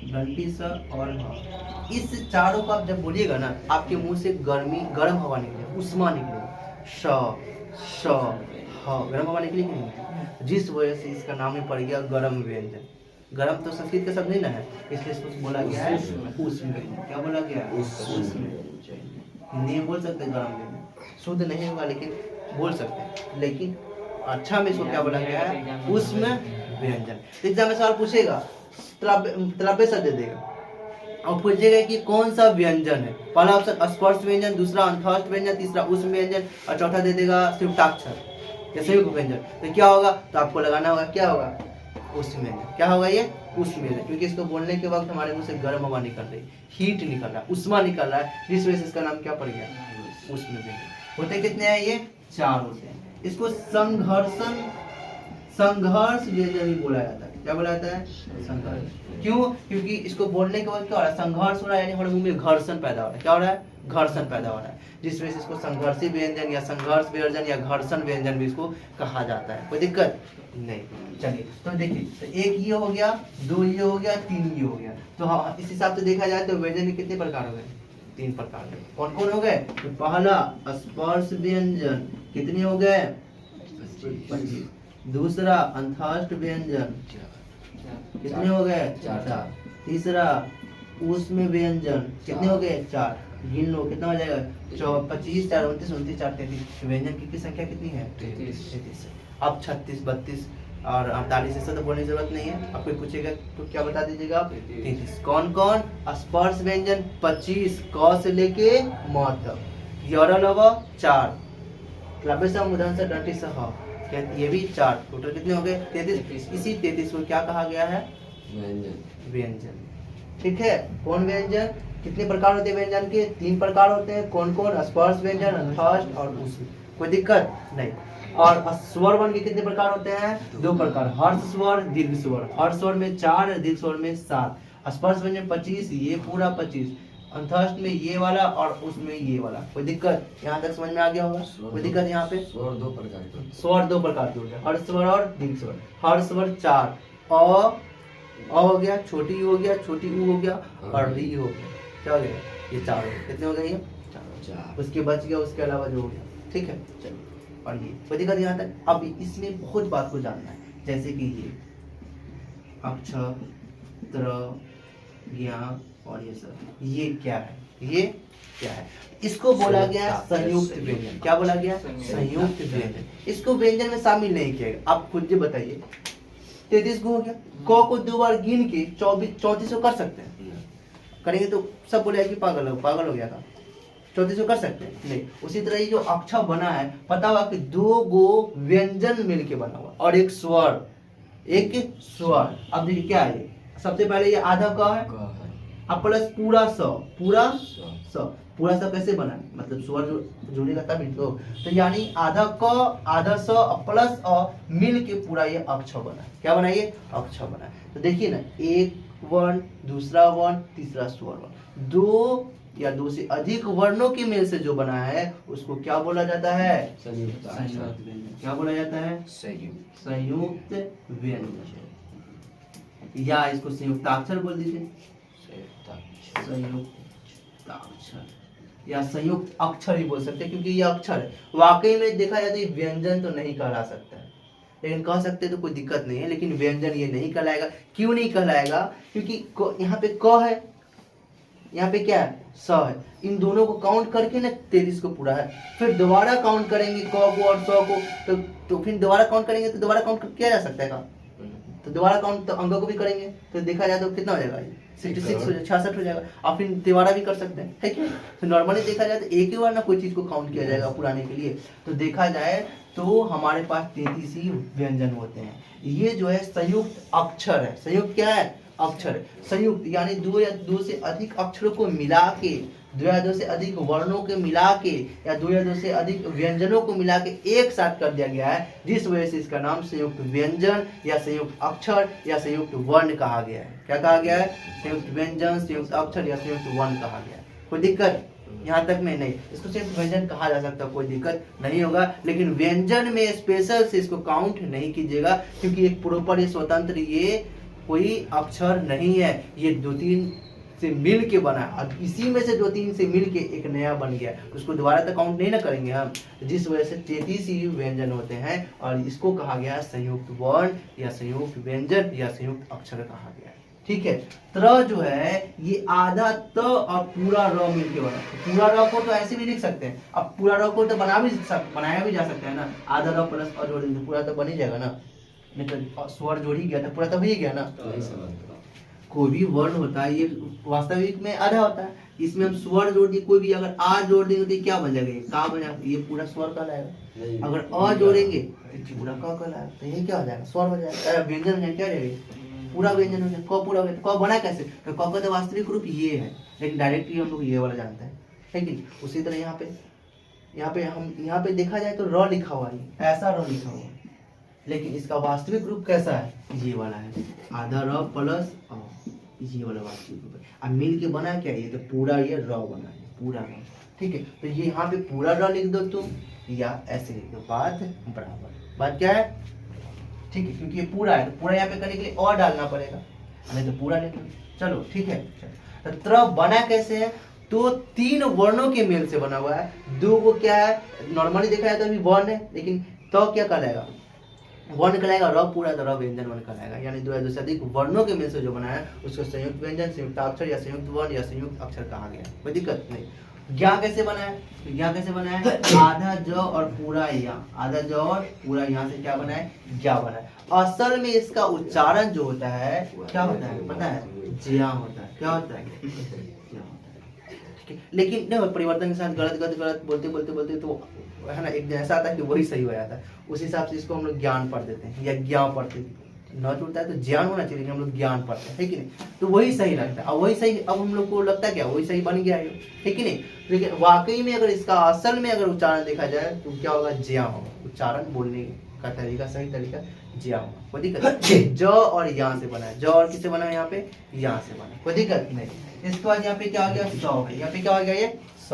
दंती स और ह। इस चारों को आप जब बोलिएगा ना, आपके मुंह से गर्म हवा निकलेगा, उष्मा निकलेगा, श, श, ह, गर्म हवा निकली कि नहीं, जिस वजह से इसका नाम ही पड़ गया गर्म व्यंजन। गर्म तो संस्कृत का शब्द नहीं ना है, इसलिए इसको बोला गया है उष्म व्यंजन। क्या बोला गया, उष्म व्यंजन। हिंदी में बोल सकते हैं गर्म व्यंजन, शुद्ध नहीं होगा लेकिन बोल सकते हैं, लेकिन अच्छा में इसको क्या बोला गया है, उष्म व्यंजन। तो एग्जाम में सवाल पूछेगा, तलब्बे से दे देगा और पूछेगा कि कौन सा व्यंजन है। पहला ऑप्शन स्पर्श व्यंजन, दूसरा अंतस्थ व्यंजन, तीसरा उष्म व्यंजन और चौथा दे देगा संयुक्ताक्षर या संयुक्त व्यंजन। तो क्या होगा, तो आपको लगाना होगा, क्या होगा, उष्म व्यंजन। क्या होगा ये, उष्म व्यंजन, क्योंकि इसको बोलने के वक्त हमारे मुंह से गर्म हवा निकल रही, हीट निकल रहा है, उष्मा निकल रहा है, जिस वजह से इसका नाम क्या पड़ गया, उष्म व्यंजन। होते कितने हैं, ये 4 होते हैं। इसको संघर्ष व्यंजन भी बोला जाता है। क्या बोला जाता है, संघर्ष। क्यों, क्योंकि इसको बोलने के बाद क्या हो रहा है, संघर्ष हो रहा है, यानी हमारे मुंह में घर्षण पैदा हो रहा है। क्या हो रहा है, घर्षण पैदा हो रहा है, जिस वजह से इसको संघर्षी व्यंजन या संघर्ष व्यंजन या घर्षण व्यंजन भी इसको कहा जाता है। कोई दिक्कत नहीं। चलिए तो देखिए, तो एक ये हो गया, 2 ये हो गया, 3 ये हो गया। तो हाँ, इस हिसाब से देखा जाए तो व्यंजन के कितने प्रकार हो गए, 3 प्रकार के। कौन कौन हो गए, तो पहला स्पर्श व्यंजन, कितने हो गए, 25। दूसरा अंतस्थ व्यंजन, कितने हो गए, 4। तीसरा उष्म व्यंजन, कितने हो गए, 4। गिन लो कितना हो जाएगा, 25, 4, 29, 29, 4, 33। व्यंजन की संख्या कितनी है, 33। अब 36, 32 और 48 ऐसा तो बोलने की जरूरत नहीं है। आपको पूछेगा तो क्या बता दीजिएगा आप, 33। कौन कौन, स्पर्श व्यंजन 25, क से लेके म तक, यरलव 4, लबेसा मुदन से डंटी से ह, ये भी 4, टोटल कितने हो गए, 33। इसी 33 को क्या कहा गया है, व्यंजन। ठीक है, कौन व्यंजन, कितने प्रकार होते हैं व्यंजन के, 3 प्रकार होते हैं। कौन कौन, स्पर्श व्यंजन, अंतस्थ और उष्म। कोई दिक्कत नहीं। और स्वर वर्ण के कितने प्रकार होते हैं, 2 प्रकार, हर्ष स्वर, दीर्घ स्वर। हर्ष स्वर में 4, दीर्घ स्वर में 7। स्पर्श व्यंजन 25, ये पूरा 25, अंतस्थ में ये वाला और उसमें ये वाला। कोई दिक्कत, यहाँ तक समझ में आ गया होगा, कोई दिक्कत यहाँ पे। स्वर 2 प्रकार के हो गए, हर्ष स्वर और दीर्घ स्वर। हर्ष स्वर 4, अ हो गया, छोटी हो गया, छोटी ऊ हो गया और री हो गया। क्या हो गया, ये 4 हो गए। कितने हो गए, ये 4। उसके बच गया, उसके अलावा जो हो गया। ठीक है, चलो। और ये कोई दिक्कत यहाँ तक। अब इसमें बहुत बात को जानना है, जैसे कि ये अक्षर, त्र, ज्ञा और ये सब, ये क्या है, ये क्या है, इसको बोला गया संयुक्त व्यंजन। क्या बोला गया, संयुक्त व्यंजन। इसको व्यंजन में शामिल नहीं किया गया। आप खुद बताइए, 33 को हो गया, क को 2 बार गिन के 34 को कर सकते हैं, करेंगे तो सब बोलेगा कि पागल हो गया था। 34 को कर सकते हैं, नहीं। उसी तरह ये जो अक्षर बना है, पता हुआ कि 2 गो व्यंजन मिलके बना हुआ और एक स्वर, अब देखिए क्या है, सबसे पहले ये आधा क है, अब प्लस पूरा स कैसे बना, मतलब स्वर जो जुड़ेगा तभी तो यानी आधा क, आधा स प्लस अ मिल के पूरा ये अक्षर बना। क्या बना, ये अक्षर बना। तो देखिए ना, एक वर्ण, दूसरा वर्ण, तीसरा स्वर वर्ण, 2 या दो से अधिक वर्णों के मेल से जो बना है उसको क्या बोला जाता है? संयुक्त व्यंजन। क्या बोला जाता है? संयुक्त व्यंजन, या इसको संयुक्ताक्षर बोल दीजिए, संयुक्ताक्षर या संयुक्त अक्षर ही बोल सकते हैं, क्योंकि ये अक्षर है। वाकई में देखा जाए तो ये व्यंजन तो नहीं कहला सकता है, लेकिन कह सकते तो कोई दिक्कत नहीं है, लेकिन व्यंजन ये नहीं कहलाएगा। क्यों नहीं कहलाएगा? क्योंकि यहाँ पे क है, यहाँ पे क्या है? स है। इन दोनों को काउंट करके ना 33 को पूरा है। फिर दोबारा काउंट करेंगे क को और 100 को, तो फिर दोबारा काउंट करेंगे तो दोबारा काउंट किया जा सकता है का? तो दोबारा काउंट तो अंकों को भी करेंगे तो देखा जाए तो कितना हो जाएगा? 66 हो जाएगा, 66 हो जाएगा। और फिर दोबारा भी कर सकते हैं, है क्या? तो नॉर्मली देखा जाए तो एक ही बार ना कोई चीज को काउंट किया जाएगा पुराने के लिए। तो देखा जाए तो हमारे पास 33 ही व्यंजन होते हैं। ये जो है संयुक्त अक्षर है। संयुक्त क्या है? अक्षर। संयुक्त यानी दो या दो से अधिक अक्षरों को मिला के, दो या दो से अधिक वर्णों के मिला के, या दो या दो से अधिक व्यंजनों को मिला के एक साथ कर दिया गया है, जिस वजह से इसका नाम संयुक्त व्यंजन या संयुक्त अक्षर या संयुक्त वर्ण कहा गया है। क्या कहा गया है? संयुक्त व्यंजन, संयुक्त अक्षर या संयुक्त वर्ण कहा गया है। कोई दिक्कत यहाँ तक में नहीं? इसको संयुक्त व्यंजन कहा जा सकता है, कोई दिक्कत नहीं होगा। लेकिन व्यंजन में स्पेशल से इसको काउंट नहीं कीजिएगा, क्योंकि एक प्रॉपर ये स्वतंत्र ये कोई अक्षर नहीं है। ये दो तीन से मिल के बना, अब इसी में से दो तीन से मिल के एक नया बन गया, उसको दोबारा तो काउंट नहीं ना करेंगे हम, जिस वजह से 33 ही व्यंजन होते हैं। और इसको कहा गया संयुक्त वर्ण या संयुक्त व्यंजन या संयुक्त अक्षर कहा गया है। ठीक है। त्र जो है ये आधा त और पूरा र मिल के बना। पूरा र को तो ऐसे भी लिख सकते हैं, अब पूरा र को तो बनाया भी जा सकता है ना। आधा र प्लस और जोड़ देंगे पूरा तो बन ही जाएगा ना। नहीं तो स्वर जोड़ ही गया था, पूरा तो हो ही गया ना। कोई भी वर्ण होता है ये वास्तविक में आधा होता है, इसमें हम स्वर जोड़ दिए, कोई भी अगर आ जोड़ देंगे तो क्या बन जाएगा? का बन जाएगा? ये पूरा स्वर कहलाएगा। अगर अ जोड़ेंगे तो पूरा क कहलाएगा, तो ये क्या हो जाएगा? स्वर हो जाएगा, व्यंजन हो जाएगा। क्या हो जाएगा? पूरा व्यंजन हो जाएगा। क पूरा हो गया। क बना कैसे? तो क का तो वास्तविक रूप ये है, लेकिन डायरेक्टली हम लोग ये वाला जानते हैं, है कि? उसी तरह यहाँ पे देखा जाए तो र लिखा हुआ है, ऐसा र लिखा हुआ है, लेकिन इसका वास्तविक रूप कैसा है? ये वाला है, आधा र प्लस अ, ये वाला वास्तविक रूप है। अब मिल के बना क्या? ये तो पूरा ये र बना है, पूरा र। ठीक है, तो ये यहाँ पे पूरा र लिख दो तुम, या ऐसे लिख दो, बात बराबर। बात क्या है? ठीक है, क्योंकि ये पूरा है तो पूरा यहाँ पे करने के लिए और डालना पड़ेगा, नहीं तो पूरा लिख दो। चलो ठीक है। तो त्र बना कैसे है? तो तीन वर्णों के मेल से बना हुआ है। दो को क्या है? नॉर्मली देखा जाए तो अभी वर्ण है, लेकिन तो क्या कहलाएगा? वर्ण कहलाएगा। र पूरा तो र व्यंजन वर्ण कहलाएगा, यानी दो या दो से अधिक वर्णों के मेल से जो बना है उसको संयुक्त व्यंजन, संयुक्त अक्षर या संयुक्त वर्ण या संयुक्त अक्षर कहा गया। कोई दिक्कत नहीं। ज्ञा कैसे बना है? ज्ञा कैसे बना है? आधा ज और पूरा या, आधा ज और पूरा यहाँ से क्या बना है? ज्ञा बना है। असल में इसका उच्चारण जो होता है क्या होता है पता है? ज्ञा होता है। क्या होता है? लेकिन नहीं, परिवर्तन के साथ गलत बोलते तो है ना, एक जैसा आता है कि वही सही हो जाता है। उस हिसाब से इसको हम लोग ज्ञान पढ़ देते हैं या ज्ञान पढ़ते हैं। न जुड़ता है तो ज्ञान होना चाहिए, हम लोग ज्ञान पढ़ते हैं, है कि नहीं? तो वही सही लगता है। अब वही सही, अब हम लोग को लगता है क्या वही सही बन गया है कि नहीं? लेकिन वाकई में अगर इसका असल में अगर उच्चारण देखा जाए तो क्या होगा? ज्ञा होगा। उच्चारण बोलने का तरीका, सही तरीका ज्ञा होगा। कोई दिक्कत? ज और यहाँ से बना है, ज और किससे बना है? यहाँ पे यहाँ से बना, कोई दिक्कत नहीं। इसके बाद यहाँ पे क्या हो गया? स है। यहाँ पे क्या हो गया? ये स।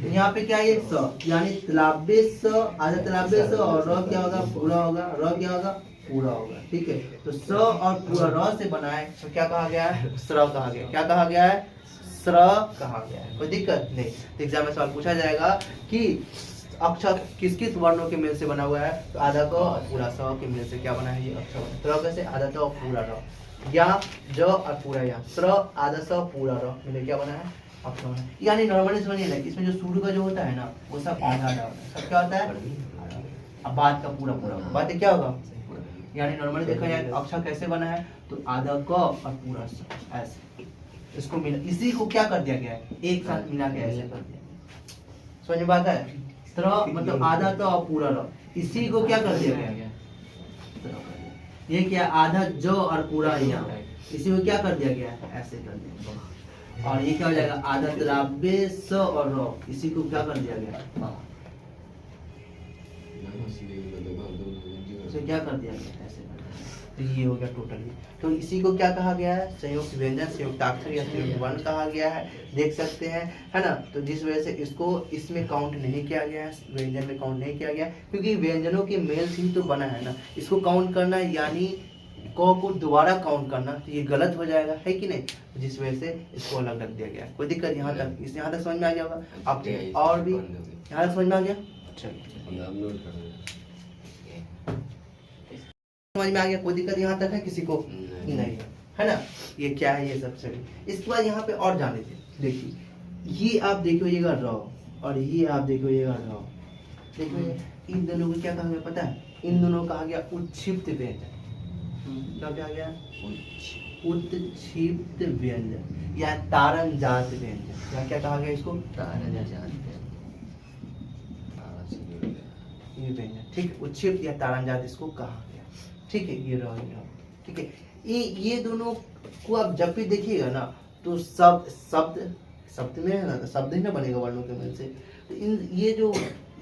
यहाँ पे क्या है? स, यानी तलाब्बे स, आधा तलाब्बे स, और र क्या होगा? पूरा होगा। र क्या होगा? पूरा होगा। ठीक है, तो स और पूरा र से बना है, तो क्या कहा गया है? स्र कहा गया। क्या कहा गया है? स्र कहा गया है। कोई दिक्कत नहीं। तो एग्जाम में सवाल पूछा जाएगा कि अक्षर किस किस वर्णों के मेल से बना हुआ है? तो आधा क और पूरा स के मेल से क्या बना है? ये अक्षर। त्र कैसे? आधा त और पूरा र, या ज और पूरा या, स्र आधा स पूरा र मिले क्या बना है? अक्षर बना है। यानी नॉर्मली समझिए ना, इसमें जो शुरू का जो होता है ना वो सब आधा आधा होता है। सब क्या होता है? अब बात का पूरा पूरा बात क्या होगा? यानी नॉर्मली देखा जाए अक्षर कैसे बना है? तो आधा क और पूरा स, ऐसे इसको मिला, इसी को क्या कर दिया गया है? एक साथ मिला के ऐसे कर दिया। समझ में बात है? त्र मतलब आधा त और पूरा र, इसी को क्या कर दिया गया? ये क्या? आधा ज और पूरा या, इसी को क्या कर दिया गया? ऐसे कर दिया। और ये क्या हो जाएगा? आधा तलाब्बे स और र, इसी को क्या कर दिया गया? इसे क्या कर दिया गया? ऐसे कर दिया। तो ये हो गया टोटली। तो इसी को क्या कहा गया है, संयुक्त व्यंजन, संयुक्ताक्षर या संयुक्त वर्ण कहा गया है, देख सकते हैं, है ना। तो जिस वजह से इसको इसमें काउंट नहीं किया गया है, व्यंजन में काउंट नहीं किया गया, क्योंकि व्यंजनों के मेल से ही तो बना है ना। इसको काउंट करना यानी क को दोबारा काउंट करना, तो ये गलत हो जाएगा, है कि नहीं। जिस वजह से इसको अलग रख दिया गया। कोई दिक्कत यहाँ तक, इस यहाँ तक समझ में आ गया होगा आप, और भी यहाँ तक समझ में आ गया। चलिए समझ में आ गया, कोई दिक्कत यहाँ तक है किसी को नहीं है ना। ये क्या है, ये सब चलिए। इसके बाद यहाँ पे और जाने थे, देखिए ये आप देखिएगा र, और ये आप देखिएगा र। देखिए इन दोनों को क्या कहा गया पता है, इन दोनों कहा गया उत्क्षिप्त व्यंजन। क्या कहा गया, उत्क्षिप्त व्यंजन या तारनजात व्यंजन, या क्या कहा गया इसको, तारनजात ये व्यंजन, ठीक। उत्क्षिप्त या तारनजात इसको कहा गया, ठीक है। ये रह गया, ठीक है। ये दोनों को आप जब भी देखिएगा ना, तो शब्द में है ना, तो शब्द ही ना बनेगा वर्णों के मेल से। तो इन ये जो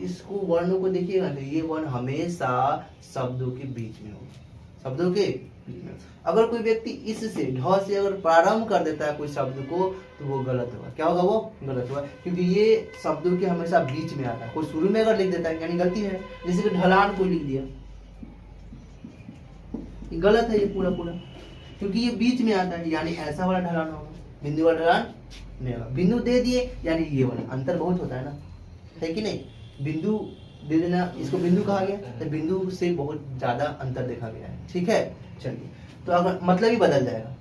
इसको वर्णों को देखिएगा, तो ये वर्ण हमेशा शब्दों के बीच में होगा, शब्दों के बीच में। अगर कोई व्यक्ति इससे ढ से अगर प्रारंभ कर देता है कोई शब्द को, तो वो गलत होगा। क्या होगा, वो गलत होगा, क्योंकि ये शब्दों के हमेशा बीच में आता है। कोई शुरू में अगर लिख देता है यानी गलती है, जैसे कि ढलान कोई लिख दिया, गलत है ये पूरा पूरा, क्योंकि ये बीच में आता है, यानी ऐसा वाला ढलान होगा, बिंदु वाला ढलान नहीं होगा। बिंदु दे दिए यानी ये वाला, अंतर बहुत होता है ना, है कि नहीं। बिंदु दे देना, इसको बिंदु कहा गया, तो बिंदु से बहुत ज्यादा अंतर देखा गया है, ठीक है। चलिए, तो अगर मतलब ही बदल जाएगा,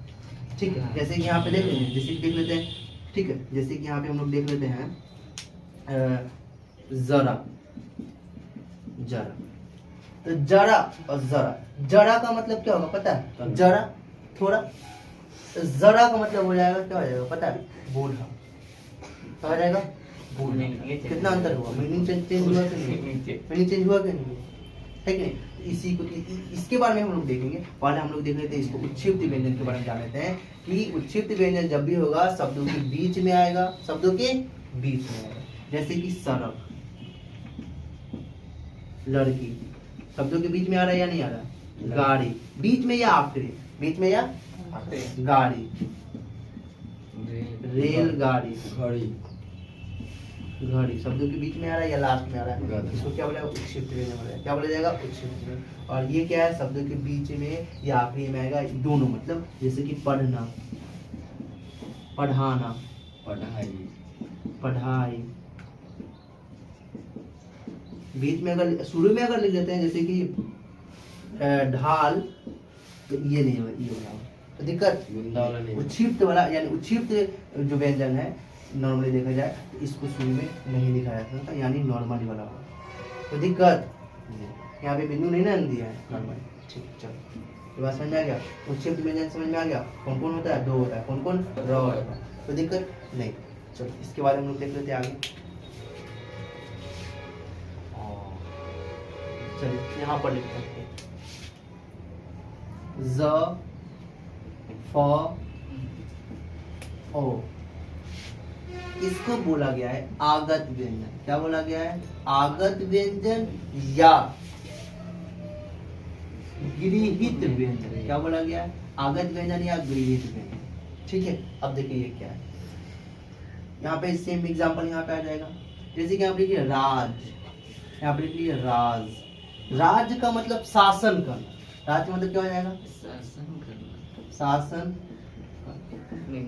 ठीक है। जैसे कि यहाँ पे देख लेते हैं, जैसे कि देख लेते हैं, ठीक है। जैसे कि यहाँ पे हम लोग देख लेते हैं जरा, जरा, तो जरा और जरा, जरा का मतलब क्या होगा पता है, जरा थोड़ा, जरा का मतलब हो जाएगा, क्या हो जाएगा पता है, बूढ़ा। क्या हो जाएगा, बूढ़ा। कितना अंतर हुआ, मीनिंग चेंज हुआ कि नहीं, मीनिंग चेंज हुआ कि नहीं, है कि नहीं। इसी को इसके बारे में हम लोग देखेंगे। पहले हम लोग देख लेते हैं इसको उत्क्षिप्त व्यंजन के बारे में जान लेते हैं कि उत्क्षिप्त व्यंजन जब भी होगा शब्दों के बीच में आएगा, शब्दों के बीच में आएगा। जैसे कि सड़क, लड़की, शब्दों के बीच में आ रहा है या नहीं आ रहा। गाड़ी, बीच में या आखिरी, बीच में या आखिरी। गाड़ी, रेलगाड़ी, घड़ी, घड़ी शब्दों के बीच में आ रहा है या लास्ट में आ रहा है, इसको क्या बोलेगा, उत्क्षिप्त व्यंजन बोलेगा। क्या बोला जाएगा, उत्क्षिप्त व्यंजन। और ये क्या है, शब्दों के बीच में या आखिरी में आएगा, दोनों मतलब। जैसे कि पढ़ना, पढ़ाना, पढ़ाई, पढ़ाई। बीच में अगर शुरू में अगर लिख देते हैं जैसे कि ढाल, तो ये नहीं होगा, ये होगा तो दिक्कत। उत्क्षिप्त वाला यानी उत्क्षिप्त जो व्यंजन है नॉर्मली देखा जाए तो इसको शुरू में नहीं लिखा जाता था, यानी नॉर्मली वाला होगा तो दिक्कत। यहाँ पे बिंदु नहीं ना दिया है नॉर्मली, ठीक। चलो ये बात समझ में आ गया। उत्क्षिप्त व्यंजन समझ में आ गया, कौन कौन होता है, दो होता है, कौन कौन, र होता है, तो दिक्कत नहीं। चलो इसके बारे में हम लोग देख लेते हैं आगे। चलिए यहाँ पर लिखते हैं ज, फ, ओ, इसको बोला गया है आगत व्यंजन। क्या बोला गया है, आगत व्यंजन या गृहीत व्यंजन। क्या बोला गया है, आगत व्यंजन या गृहीत व्यंजन, ठीक है। अब देखिए ये क्या है, यहाँ पे सेम एग्जांपल यहाँ पे आ जाएगा। जैसे कि आप लिखिए राज, यहाँ पे लिखिए राज। राज का मतलब शासन करना, राज का मतलब क्या हो जाएगा, शासन करना, शासन।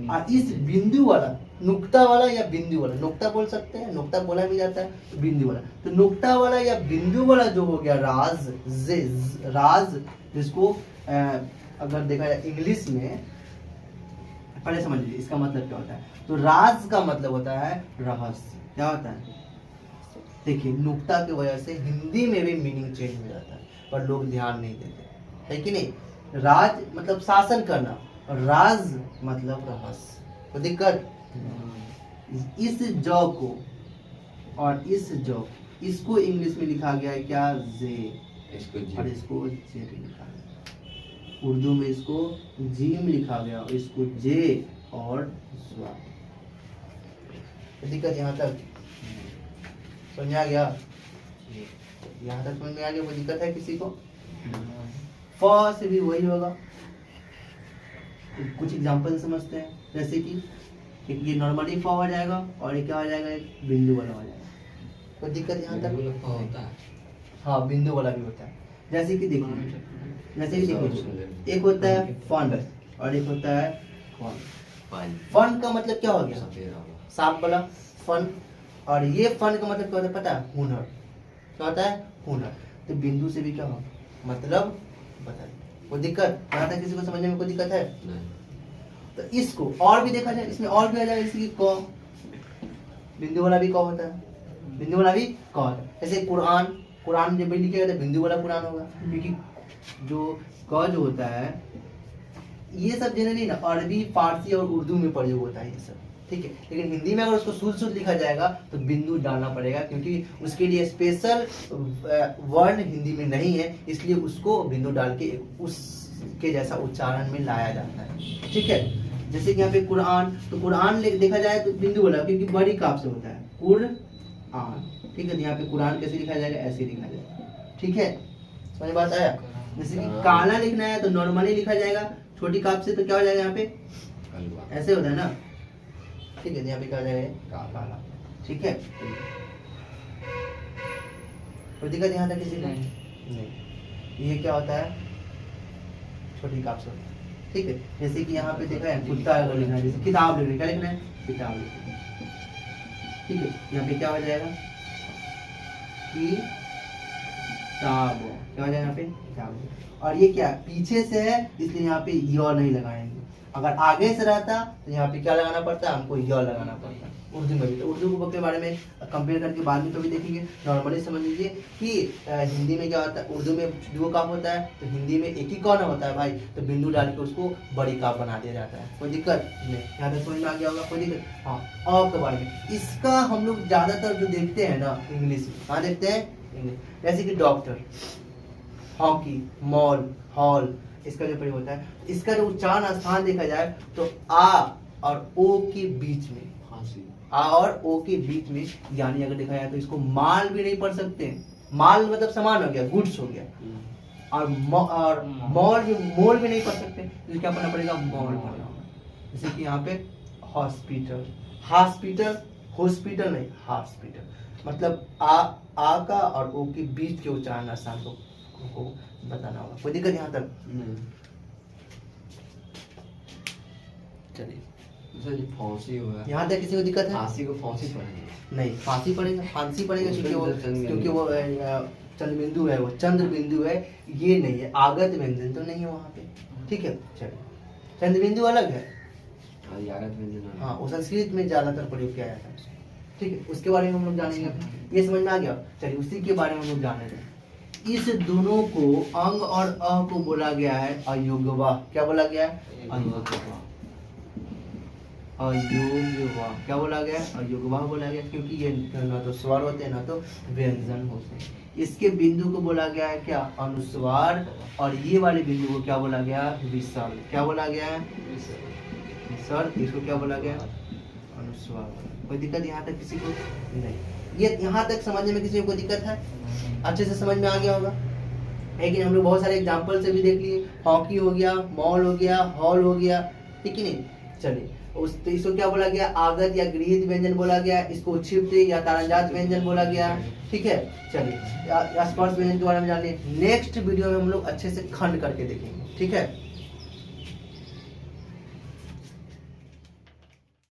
और इस बिंदु वाला, नुक्ता वाला या बिंदु वाला, नुक्ता बोल सकते हैं, नुक्ता बोला भी जाता है, बिंदु वाला, तो नुक्ता वाला या बिंदु वाला जो हो गया राज, राज, जिसको अगर देखा जाए इंग्लिश में, पहले समझ लीजिए इसका मतलब क्या होता है। तो राज का मतलब होता है रहस्य। क्या होता है, देखिए नुक्ता की वजह से हिंदी में भी मीनिंग चेंज हो जाता है, पर लोग ध्यान नहीं देते, है कि नहीं। राज मतलब शासन करना, और राज मतलब रहस्य, तो दिक्कत। इस जॉ को और इस जॉ, इसको इंग्लिश में लिखा गया है क्या, जे, और इसको जे लिखा गया। उर्दू में इसको जीम लिखा गया और इसको जे और ज्वा। दिक्कत यहाँ तक समझ आ गया, यहाँ तक समझ में आ गया, कोई दिक्कत है किसी को। फ से भी वही होगा। तो कुछ एग्जांपल समझते हैं, जैसे कि ये नॉर्मली फ हो जाएगा और ये क्या हो जाएगा, एक बिंदु वाला हो जाएगा। कोई दिक्कत यहाँ तक? होता है। हाँ, बिंदु वाला भी होता है। जैसे कि देखिए, एक होता है फन और एक होता है फन। फन का मतलब क्या हो गया, सांप वाला फन। और ये फन का मतलब क्या होता है पता है, हुनर। क्या होता है, हुनर। तो बिंदु से भी क्या होगा, मतलब बताइए, कोई दिक्कत यहाँ तक किसी को समझने में कोई दिक्कत है? तो इसको और भी देखा जाए, इसमें और भी आ जाएगा, जैसे कि क, बिंदु वाला भी क होता है, बिंदु वाला भी क होता है। जैसे कुरान, कुरान जब भी लिखेगा तो बिंदु वाला कुरान होगा, क्योंकि जो क जो होता है ये सब जनरली ना अरबी, फारसी और उर्दू में प्रयोग होता है ये सब, ठीक है। लेकिन हिंदी में अगर उसको शुद्ध शुद्ध लिखा जाएगा तो बिंदु डालना पड़ेगा, क्योंकि उसके लिए स्पेशल वर्ण हिंदी में नहीं है, इसलिए उसको बिंदु डाल के उसके जैसा उच्चारण में लाया जाता है, ठीक है। जैसे कि यहाँ पे कुरान, तो कुरान देखा जाए तो बिंदु वाला, क्योंकि बड़ी काफ से होता है कुरान, ठीक है। तो यहाँ पे कुरान कैसे लिखा जाएगा, ऐसे लिखा जाएगा, ठीक है। समझ बात आया? जैसे कि काला लिखना है तो नॉर्मली लिखा जाएगा छोटी काफ से, तो क्या हो जाएगा यहाँ पे, ऐसे होता है ना, ठीक है। यहाँ पे क्या हो जाएगा, काला, ठीक है। कोई दिक्कत यहाँ तक किसी को? नहीं। ये क्या होता है, छोटी काफ से होता है, ठीक है। जैसे कि यहाँ पे देखा है कुत्ता अगर लिखना है, जैसे किताब लिखना है, क्या लिखना है, किताब लिखना है, ठीक है। यहाँ पे क्या हो जाएगा, किताब, क्या हो जाएगा यहाँ पे, किताब। और ये क्या पीछे से है, इसलिए यहाँ पे य नहीं लगाएंगे। अगर आगे से रहता तो यहाँ पे क्या लगाना पड़ता है, हमको य लगाना पड़ता है। उर्दू में भी, तो उर्दू के बारे में कंपेयर करके बाद में कभी देखेंगे। नॉर्मली समझ लीजिए कि हिंदी में क्या होता है, उर्दू में दो काफ होता है, तो हिंदी में एक ही कौन होता है भाई, तो बिंदु डाल के उसको बड़ी काफ बना दिया जाता है। कोई दिक्कत नहीं, यहाँ तक समझ में आ गया होगा, कोई दिक्कत? हाँ, अ के बारे में, इसका हम लोग ज्यादातर जो देखते हैं ना इंग्लिश में, कहाँ देखते हैं, इंग्लिश। जैसे कि डॉक्टर, हॉकी, मॉल, हॉल, इसका जो प्रयोग होता है, इसका जो उच्चारण स्थान देखा जाए तो आ और ओ के बीच में, आ और ओ के बीच में, यानी अगर देखा जाए तो इसको माल भी नहीं पढ़ सकते। माल मतलब सामान हो गया, गुड्स हो गया, और मॉल भी, मोल भी नहीं पढ़ सकते, तो क्या पढ़ना पड़ेगा, मॉल पढ़ना होगा। जैसे कि यहाँ पे हॉस्पिटल, हॉस्पिटल, हॉस्पिटल नहीं, हॉस्पिटल, मतलब आ का और ओ के बीच के उच्चारण स्थान को बताना होगा। कोई दिक्कत यहाँ तक? चलिए, फांसी हुआ, यहाँ तक किसी को दिक्कत है? फांसी को फांसी पड़ेगी, नहीं, फांसी पड़ेगा, फांसी पड़ेगा, क्योंकि वो चंद्र बिंदु है, वो चंद्र बिंदु है, ये नहीं है, आगत व्यंजन तो नहीं है वहाँ पे, ठीक है। चलिए, चंद्र बिंदु अलग है, हाँ, वो संस्कृत में ज्यादातर प्रयोग किया जाता है, ठीक है। उसके बारे में हम लोग जानेंगे, ये समझ में आ गया। चलिए, उसी के बारे में हम लोग जानेंगे। इस दोनों को, अंग और अ को बोला गया है अयोगवा। क्या बोला गया है, अयोगवा, अयोगवा। क्या बोला गया, अयोगवा बोला गया, क्योंकि ये ना तो स्वर होते हैं ना तो व्यंजन होते हैं। इसके बिंदु को बोला गया है क्या, अनुस्वार, और ये वाले बिंदु को क्या बोला गया, विसर्ग। क्या बोला गया है, विसर्ग। इसको क्या बोला गया, अनुस्वार। कोई दिक्कत यहाँ तक किसी को? नहीं। ये यहाँ तक समझने में किसी को कोई दिक्कत है? अच्छे से समझ में आ गया होगा। लेकिन हम लोग बहुत सारे एग्जाम्पल से भी देख लिए, हॉकी हो गया, मॉल हो गया, हॉल हो गया, ठीक है नहीं। चलिए, तो इसको क्या बोला गया, आगत या गृहीत व्यंजन बोला गया, इसको क्षिप्त या तारंजात व्यंजन बोला गया, ठीक है। चलिए, स्पर्श व्यंजन के बारे में जानिए। नेक्स्ट वीडियो में हम लोग अच्छे से खंड करके देखेंगे, ठीक है।